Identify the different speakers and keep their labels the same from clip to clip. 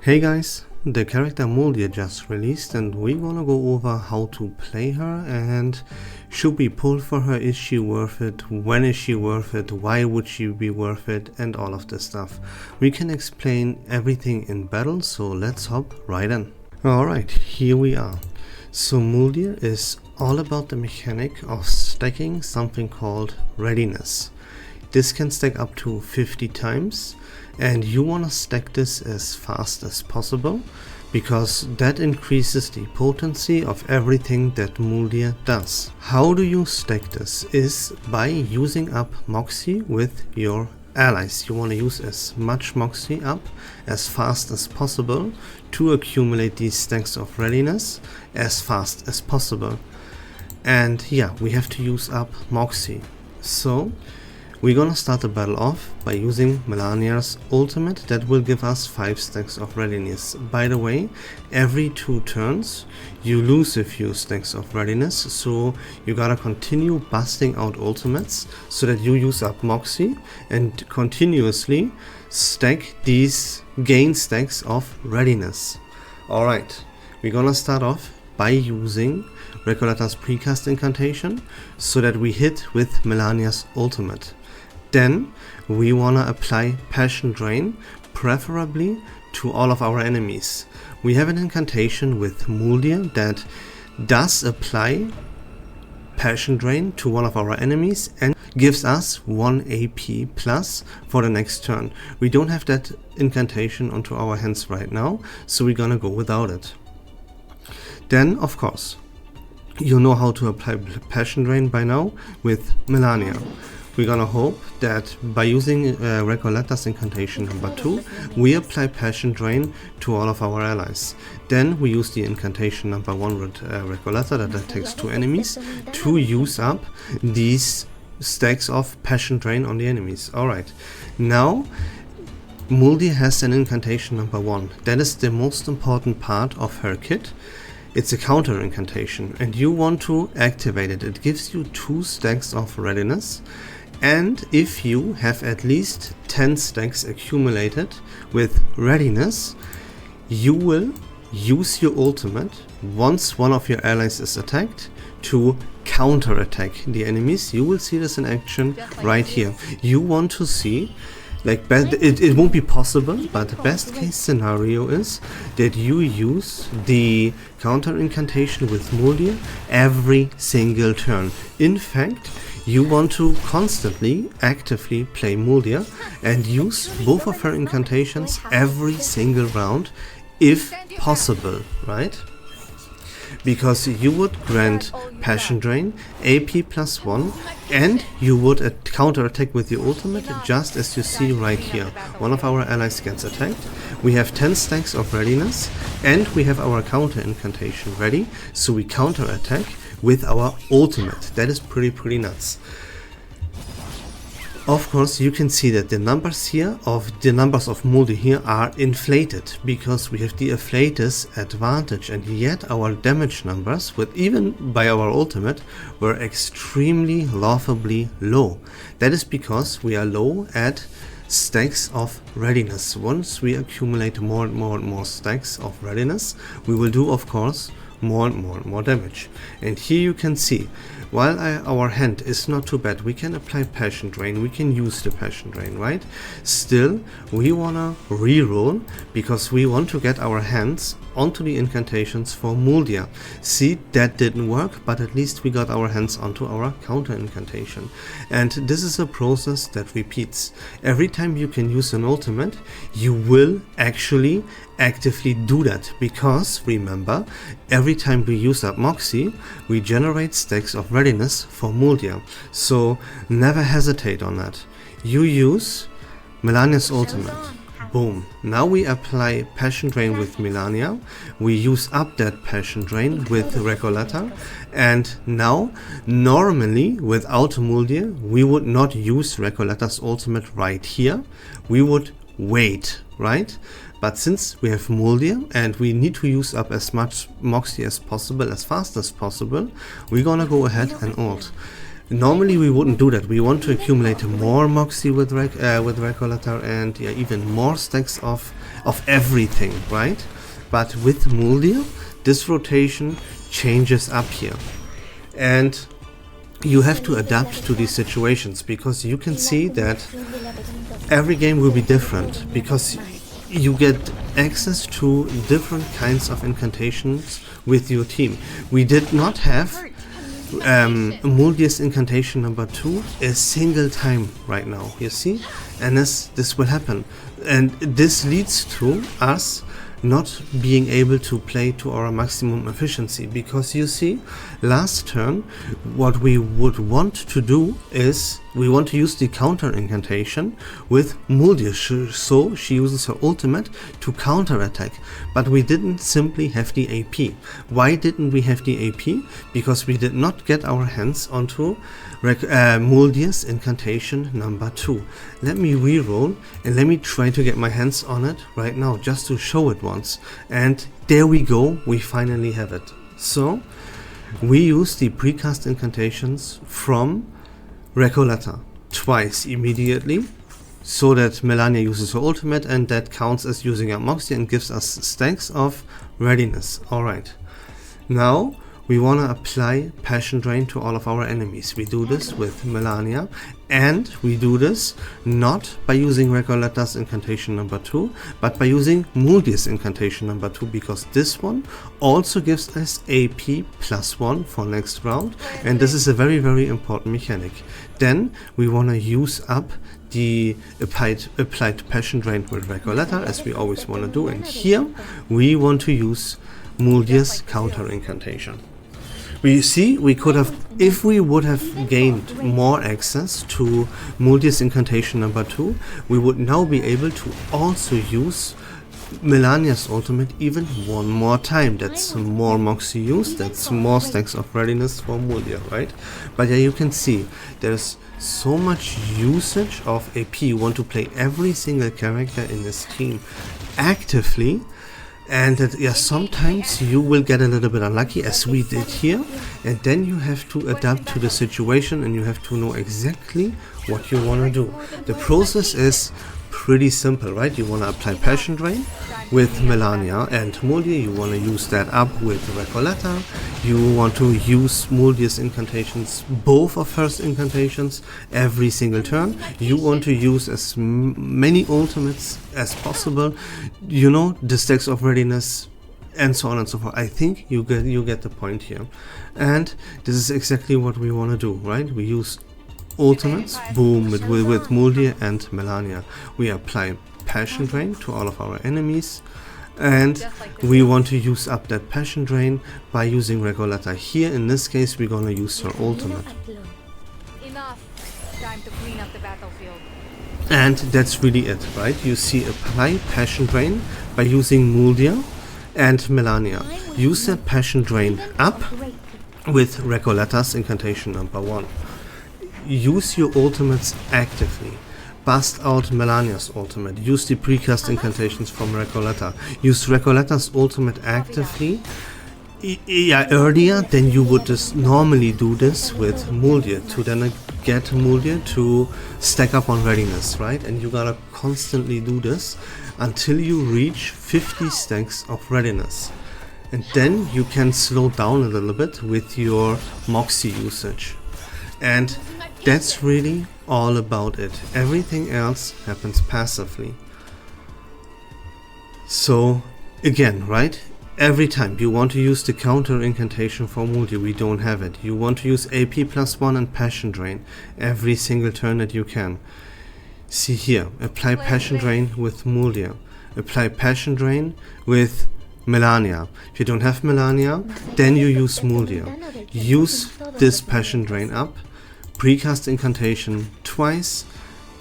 Speaker 1: Hey guys, the character Moldir just released and we're gonna go over how to play her and should we pull for her, is she worth it, when is she worth it, why would she be worth it, and all of this stuff. We can explain everything in battle, so let's hop right in. Alright, here we are. So Moldir is all about the mechanic of stacking something called readiness. This can stack up to 50 times. And you want to stack this as fast as possible, because that increases the potency of everything that Moldir does. How do you stack this? Is by using up Moxie with your allies. You want to use as much Moxie up as fast as possible to accumulate these stacks of readiness as fast as possible. And yeah, we have to use up Moxie. So we're gonna start the battle off by using Melania's ultimate that will give us 5 stacks of readiness. By the way, every 2 turns you lose a few stacks of readiness, so you gotta continue busting out ultimates so that you use up Moxie and continuously stack these gain stacks of readiness. Alright, we're gonna start off by using Recoletta's precast incantation so that we hit with Melania's ultimate. Then we wanna apply Passion Drain, preferably to all of our enemies. We have an incantation with Moldir that does apply Passion Drain to one of our enemies and gives us 1 AP plus for the next turn. We don't have that incantation onto our hands right now, so we're gonna go without it. Then, of course, you know how to apply Passion Drain by now with Melania. We're gonna hope that by using Recoletta's incantation number 2, we apply Passion Drain to all of our allies. Then we use the incantation number 1 with Recoletta that attacks 2 enemies to use up these stacks of Passion Drain on the enemies. Alright, now Moldir has an incantation number 1. That is the most important part of her kit. It's a counter incantation and you want to activate it. It gives you 2 stacks of readiness. And if you have at least 10 stacks accumulated with readiness, you will use your ultimate once one of your allies is attacked to counter attack the enemies. You will see this in action right here. You want to see, like, it won't be possible, but the best case scenario is that you use the counter incantation with Moldir every single turn. In fact, you want to constantly, actively play Moldir and use both of her incantations every single round if possible, right? Because you would grant Passion Drain, AP plus 1, and you would counter attack with your ultimate, just as you see right here. One of our allies gets attacked, we have 10 stacks of readiness, and we have our counter incantation ready, so we counter attack with our ultimate. That is pretty nuts. Of course, you can see that the numbers here of Moldir here are inflated because we have the Afflatus advantage, and yet our damage numbers, with even by our ultimate, were extremely laughably low. That is because we are low at stacks of readiness. Once we accumulate more and more stacks of readiness, we will do, of course, more and more damage. And here you can see, while our hand is not too bad, we can apply Passion Drain, we can use the Passion Drain, right? Still, we wanna reroll because we want to get our hands onto the incantations for Moldir. See, that didn't work, but at least we got our hands onto our counter incantation. And this is a process that repeats. Every time you can use an ultimate, you will actually actively do that, because remember, every time we use up Moxie, we generate stacks of readiness for Moldir. So never hesitate on that. You use Melania's ultimate. Boom. Now we apply Passion Drain with Melania, we use up that Passion Drain with Recoletta, and now, normally, without Moldir, we would not use Recoletta's ultimate right here, we would wait, right? But since we have Moldir and we need to use up as much Moxie as possible, as fast as possible, we're gonna go ahead and ult. Normally we wouldn't do that. We want to accumulate more Moxie with Recoleta and even more stacks of everything, right? But with Moldir, this rotation changes up here. And you have to adapt to these situations, because you can see that every game will be different, because you get access to different kinds of incantations with your team. We did not have Moldir's incantation number 2 a single time right now, you see, and this will happen, and this leads to us not being able to play to our maximum efficiency, because you see, last turn what we would want to do is we want to use the counter incantation with Moldir, so she uses her ultimate to counter attack, but we didn't simply have the AP. Why didn't we have the AP? Because we did not get our hands onto Moldir's incantation number 2. Let me reroll and let me try to get my hands on it right now, just to show it once, and there we go, we finally have it. So we use the precast incantations from Recoleta twice immediately, so that Melania uses her ultimate, and that counts as using up Moxie and gives us stacks of readiness. Alright, now we want to apply Passion Drain to all of our enemies. We do this with Melania, and we do this not by using Recoleta's incantation number 2, but by using Moldir's incantation number 2, because this one also gives us AP +1 for next round, and this is a very, very important mechanic. Then we want to use up the applied Passion Drain with Recoleta, as we always want to do, and here we want to use Moldir's counter incantation. We see, we could have, if we would have gained more access to Moldir's incantation number 2, we would now be able to also use Melania's ultimate even one more time. That's more Moxie use, that's more stacks of readiness for Moldir, right? But yeah, you can see there's so much usage of AP. You want to play every single character in this team actively, and that, yeah, sometimes you will get a little bit unlucky, as we did here, and then you have to adapt to the situation and you have to know exactly what you want to do. The process is pretty simple, right? You want to apply Passion Drain with Melania and Moldir, you want to use that up with Recoleta, you want to use Moldir's incantations, both of her incantations, every single turn. You want to use as many ultimates as possible, you know, the stacks of readiness, and so on and so forth. I think you get the point here, and this is exactly what we want to do, right? We use ultimates, boom, with Moldir and Melania. We apply Passion Drain to all of our enemies, and we want to use up that Passion Drain by using Recoleta. Here in this case we're gonna use her ultimate.
Speaker 2: Enough. Time to clean up the battlefield.
Speaker 1: And that's really it, right? You see, apply Passion Drain by using Moldir and Melania. Use that Passion Drain up with Recoleta's incantation number 1. Use your ultimates actively. Bust out Melania's ultimate. Use the precast incantations from Recoleta. Use Recoleta's ultimate actively. Earlier than you would just normally do this with Moldir, to then get Moldir to stack up on readiness, right? And you gotta constantly do this until you reach 50 stacks of readiness. And then you can slow down a little bit with your Moxie usage. And that's really all about it. Everything else happens passively. So again, right? Every time you want to use the counter incantation for Moldir, we don't have it. You want to use AP +1 and Passion Drain every single turn that you can. See here, apply Passion Drain with Moldir. Apply Passion Drain with Melania. If you don't have Melania, then you use Moldir. Use this Passion Drain up. Precast incantation twice,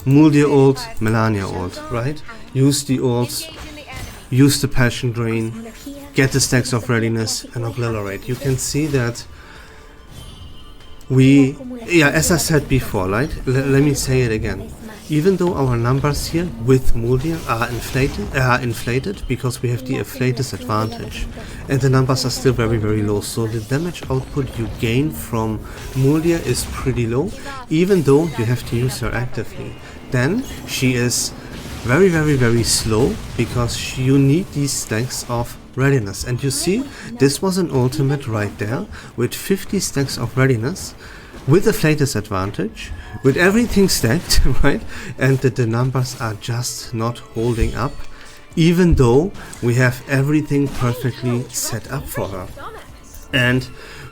Speaker 1: Moldir ult, Melania ult, right? Use the ults, use the Passion Drain, get the stacks of readiness, and obliterate. You can see that as I said before, right? Let me say it again. Even though our numbers here with Moldir are inflated because we have the inflated advantage, and the numbers are still very, very low. So the damage output you gain from Moldir is pretty low, even though you have to use her actively. Then she is very, very, very slow because you need these stacks of readiness. And you see, this was an ultimate right there with 50 stacks of readiness, with the flatus advantage, with everything stacked, right? And that the numbers are just not holding up, even though we have everything perfectly set up for her. And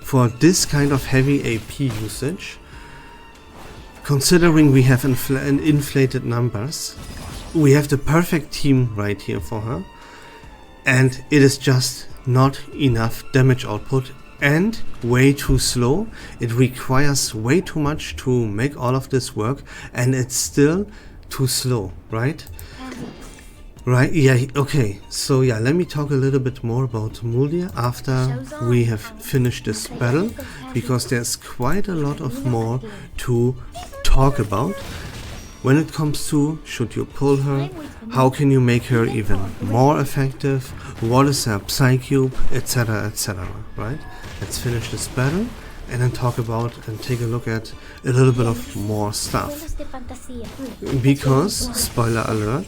Speaker 1: for this kind of heavy AP usage, considering we have inflated numbers, we have the perfect team right here for her, and it is just not enough damage output and way too slow. It requires way too much to make all of this work, and it's still too slow, right? Right, yeah, okay. So yeah, let me talk a little bit more about Moldir after we have finished this battle, because there's quite a lot of more to talk about. When it comes to, should you pull her, how can you make her even more effective, what is her Psycube, etc, right? Let's finish this battle and then talk about and take a look at a little bit of more stuff. Because, spoiler alert,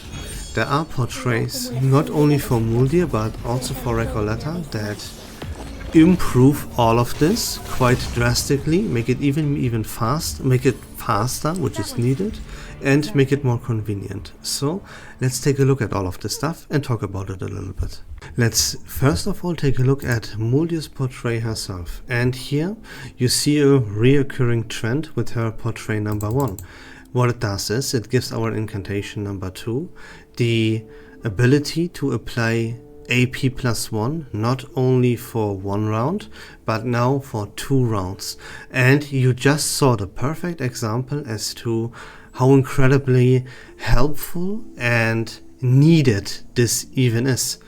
Speaker 1: there are portraits not only for Moldir but also for Recoleta that improve all of this quite drastically, make it even fast, make it faster, which is needed, and make it more convenient. So let's take a look at all of this stuff and talk about it a little bit. Let's first of all take a look at Moldir's portrait herself. And here you see a reoccurring trend with her portrait number 1. What it does is it gives our incantation number 2 the ability to apply AP +1 not only for 1 round but now for 2 rounds. And you just saw the perfect example as to how incredibly helpful and needed this even is.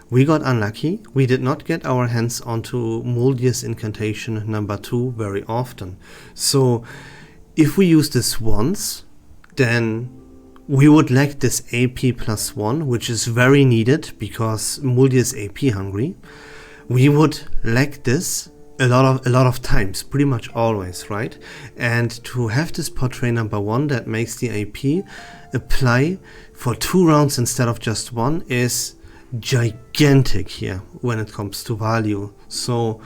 Speaker 1: We got unlucky. We did not get our hands onto Moldir's incantation number 2 very often. So if we use this once, then we would lack this AP +1, which is very needed because Moldir is AP hungry. We would lack this a lot of times, pretty much always, right? And to have this portrait number 1 that makes the AP apply for 2 rounds instead of just 1 is gigantic here when it comes to value. So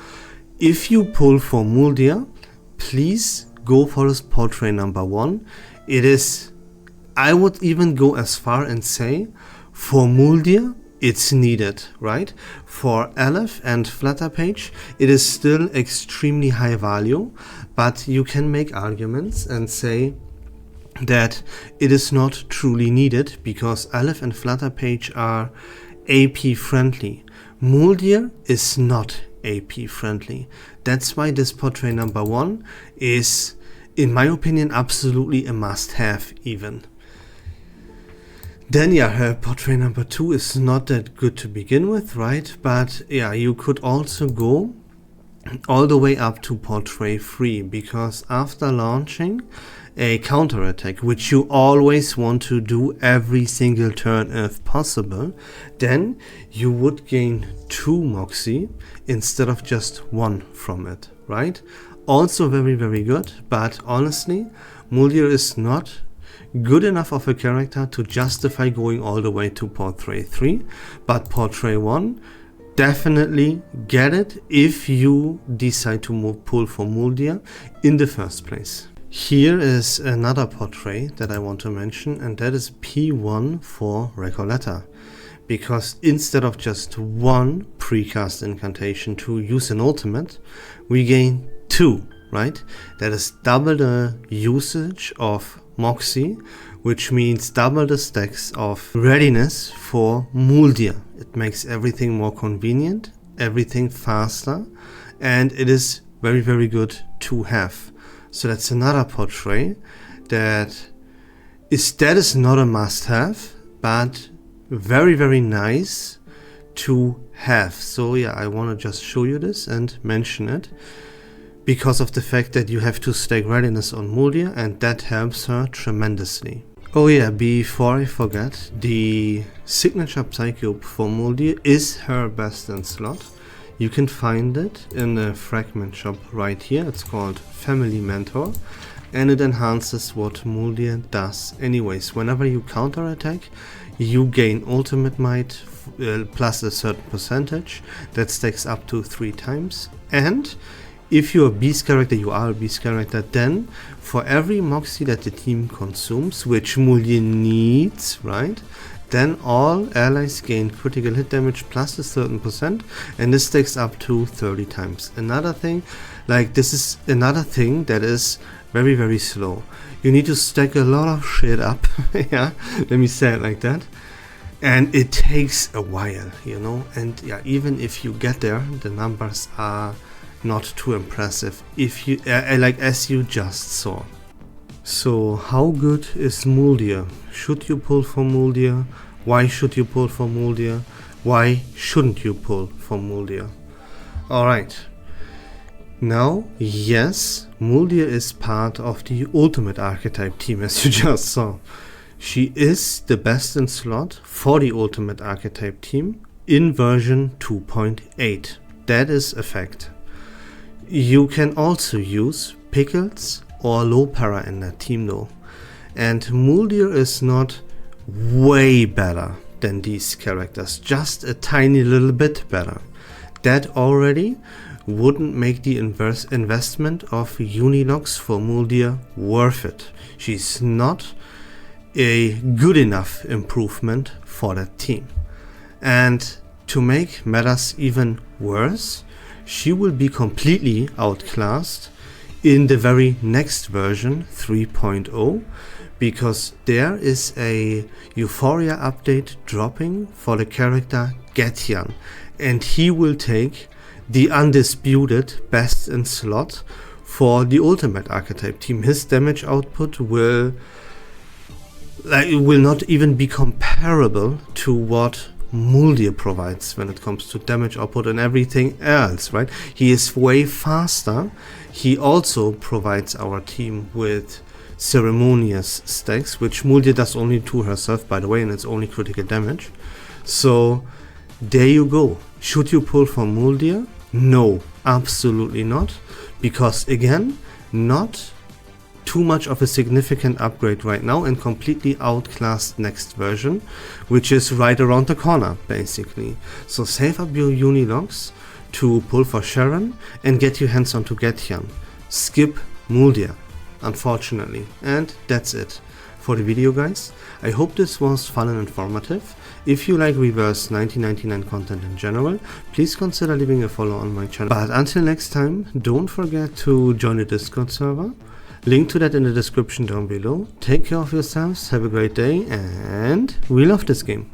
Speaker 1: if you pull for Moldir, please go for this portrait number 1. It is, I would even go as far and say, for Moldir it's needed, right? For Aleph and Flutterpage it is still extremely high value, but you can make arguments and say that it is not truly needed because Aleph and Flutterpage are AP friendly. Moldir is not AP friendly. That's why this portrait number 1 is, in my opinion, absolutely a must-have even. Then yeah, her portrait number 2 is not that good to begin with, right? But yeah, you could also go all the way up to portrait 3, because after launching a counterattack, which you always want to do every single turn if possible, then you would gain 2 Moxie instead of just 1 from it, right? Also very, very good, but honestly, Moldir is not good enough of a character to justify going all the way to portrait 3, but portrait 1, definitely get it if you decide to pull for Moldir in the first place. Here is another portrait that I want to mention, and that is P1 for Recoleta, because instead of just 1 precast incantation to use an ultimate, we gain 2, right? That is double the usage of Moxie, which means double the stacks of readiness for Moldir. It makes everything more convenient, everything faster, and it is very, very good to have. So that's another portrait that is not a must-have, but very, very nice to have. So yeah, I want to just show you this and mention it, because of the fact that you have to stack readiness on Moldir, and that helps her tremendously. Oh yeah, before I forget, the signature Psycube for Moldir is her best in slot. You can find it in the fragment shop right here. It's called Family Mentor, and it enhances what Moldir does anyways. Whenever you counterattack, you gain ultimate might plus a certain percentage that stacks up to 3 times. And if you're a beast character, you are a beast character, then for every Moxie that the team consumes, which Moldir needs, right, then all allies gain critical hit damage plus a certain percent, and this stacks up to 30 times. Another thing, like this is another thing that is very, very slow. You need to stack a lot of shit up, yeah, let me say it like that. And it takes a while, you know, and yeah, even if you get there, the numbers are not too impressive, if you like as you just saw. So how good is Moldir? Should you pull for Moldir? Why should you pull for Moldir? Why shouldn't you pull for Moldir? Alright. Now, yes, Moldir is part of the Ultimate Archetype team, as you just saw. She is the best in slot for the Ultimate Archetype team in version 2.8. That is a fact. You can also use Pickles or low para in that team though, and Moldir is not way better than these characters, just a tiny little bit better. That already wouldn't make the investment of Unilocks for Moldir worth it. She's not a good enough improvement for that team. And to make matters even worse, she will be completely outclassed in the very next version, 3.0, because there is a Euphoria update dropping for the character Getian, and he will take the undisputed best in slot for the Ultimate Archetype team. His damage output will not even be comparable to what Moldir provides when it comes to damage output and everything else, right? He is way faster. He also provides our team with ceremonious stacks, which Moldir does only to herself, by the way, and it's only critical damage. So there you go. Should you pull for Moldir? No, absolutely not, because again, not too much of a significant upgrade right now, and completely outclassed next version, which is right around the corner basically. So save up your Unilocks to pull for Sharon and get your hands on to Getian. Skip Moldir, unfortunately. And that's it for the video, guys. I hope this was fun and informative. If you like Reverse 1999 content in general, please consider leaving a follow on my channel. But until next time, don't forget to join the Discord server. Link to that in the description down below. Take care of yourselves, have a great day, and we love this game.